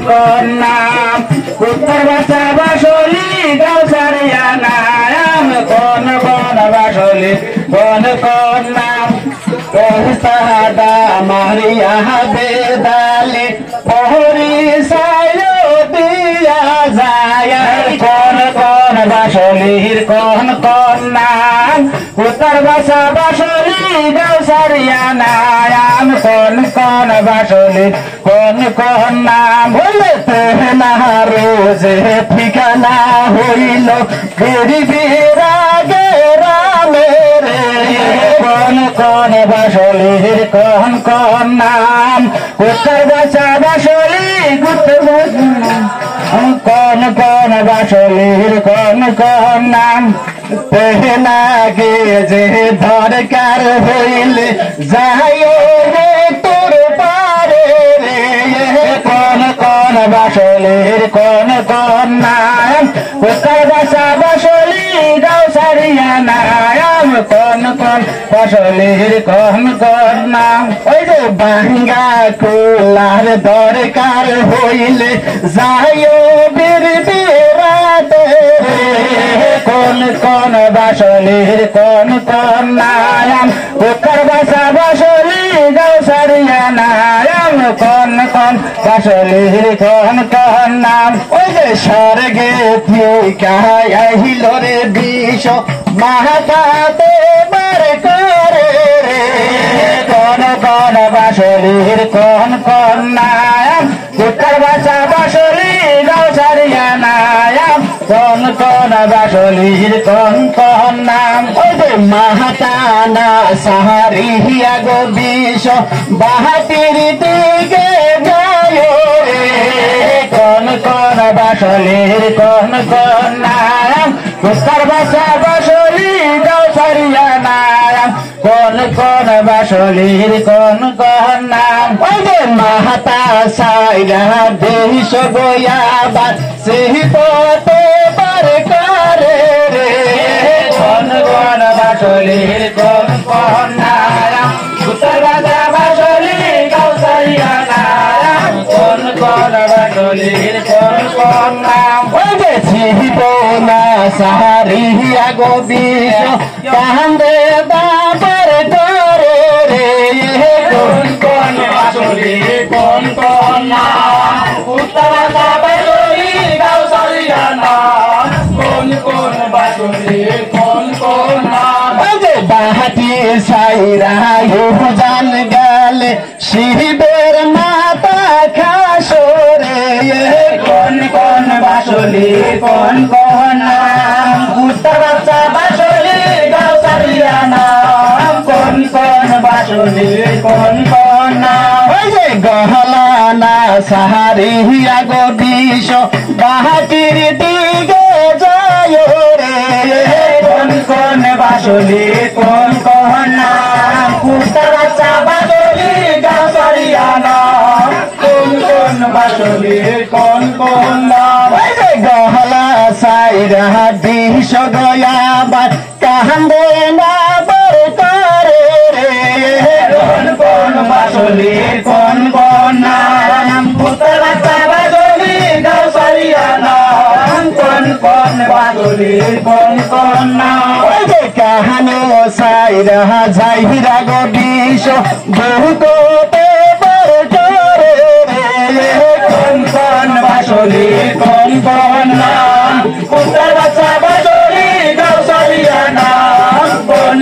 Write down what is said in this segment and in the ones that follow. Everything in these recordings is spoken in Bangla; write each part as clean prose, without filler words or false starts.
কোন নাম উত্তর বাসা বাসলি গাউসারিয়া নাম কোন বাসলি কোন নাম ওস্তাদা মারিয়া বেদালে ওহরি সায়ো দিয়া যায় কোন বাসলির কোন নাম উত্তর বাসা বাসলি গাউসারিয়া নাম কোন বাসলি কোন নাম বলতে না রোজে ঠিকানা হইল গিরিবিরাগে রামের কোন বাসলির কোন নাম উত্তর বাসা বাসলি কোন বাসলির কোন নাম পেহনাগে যে দরকার হইলে যাইও রে তোর পারে রে কোন বাসলির কোন নাম উত্তর বাসা বাসলি গাউসারিয়া নাম কোন বাসলির কোন নাম ওই যে বাঙ্গা কুলার দরকার হইলে যাইও বীর বিরাতে কোন বাসলির কোন নাম উত্তর বাসা বাসলি গাউসারিয়া নাম কোন বাসলির কোন নাম ওই যে স্বর্গে থেকে আহিল রে বিষ মাহাতাতে বার করে রে কোন বাসলির কোন নাম উত্তর বাসা বাসলি গাউসারিয়া নাম কোন বাসলির কোন নাম ওই যে মাহাতানা সাহারিয়া গো বিষ বাহাতির দিকে যায় রে কোন বাসলির কোন নাম উত্তর বাসা বাসলি গাউসারিয়া নাম কোন বাসলির কোন নাম ওই যে মাহাতা সাইরা দেশ গোয়াবাদ সেই পথে বার করে রে কোন বাসলির কোন নাম উত্তর বাসা বাসলি গাউসারিয়া নাম কোন বাসলির কোন নাম ওই যে ছিপ না সাহারিয়া গো বিষ কান্দে বাবার করে রে কোন বাসলির কোন নাম উত্তর বাসা বাসলি গাউসারিয়া নাম কোন বাসলির কোন নাম ওই যে বাহাতি সাইরা জান গেলে শিবের মাতা খাসরে কোন বাসলির কোন নাম উত্তর বাসা বাসলি গাউসারিয়া নাম কোন বাসলির কোন নাম ওই যে গহলা না সাহারিয়া গো বিষ বাহাতির দিকে যায় রে কোন বাসলির কোন নাম উত্তর বাসা বাসলি গাউসারিয়া নাম কোন বাসলির কোন নাম ওই যে গহলা সাইরা বিষ গয়াবার কান্দে না বার করে রে কোন বাসলির কোন নাম উত্তর বাসা বাসলি গাউসারিয়া নাম কোন বাসলির কোন নাম ওই যে কাহানো সাইরা যাইরা গো বিষ বহুতে বার করে রে কোন বাসলির কোন নাম উত্তর বাসা বাসলি গাউসারিয়া নাম কোন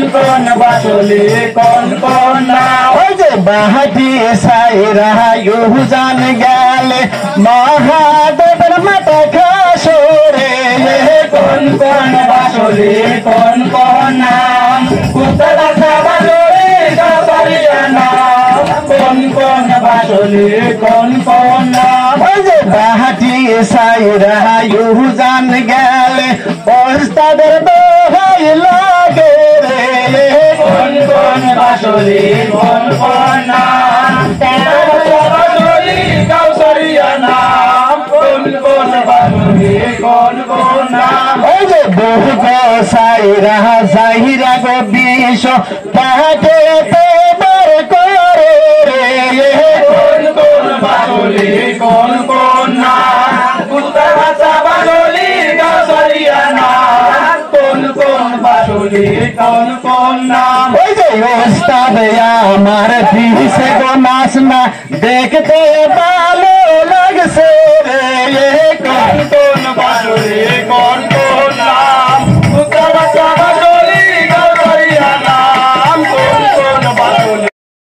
বাসলির কোন নাম ওই যে বাহাতি সাইরা জান গেলে মহাদেবের মাতা খাসরে কোন বাসলির কোন নাম উত্তর বাসা বাসলি গাউসারিয়া নাম কোন বাসলির কোন নাম ওই যে বাহাতি সাইরা জান গেলে ওস্তাদের দোহাই লাগে রে কোন বাসলির কোন নাম বাসলি গাউসারিয়া নাম কোন বাসলির কোন নাম ওই যে বহু সাইরা যাইরা গো বিষ তাহাকে বার করে রে কোন বাসলির কোন বাসলির কোন নাম ওই যে ওস্তাদ আমার দিছে গো নাচ না দেখতে ভালো লাগছে রে কোন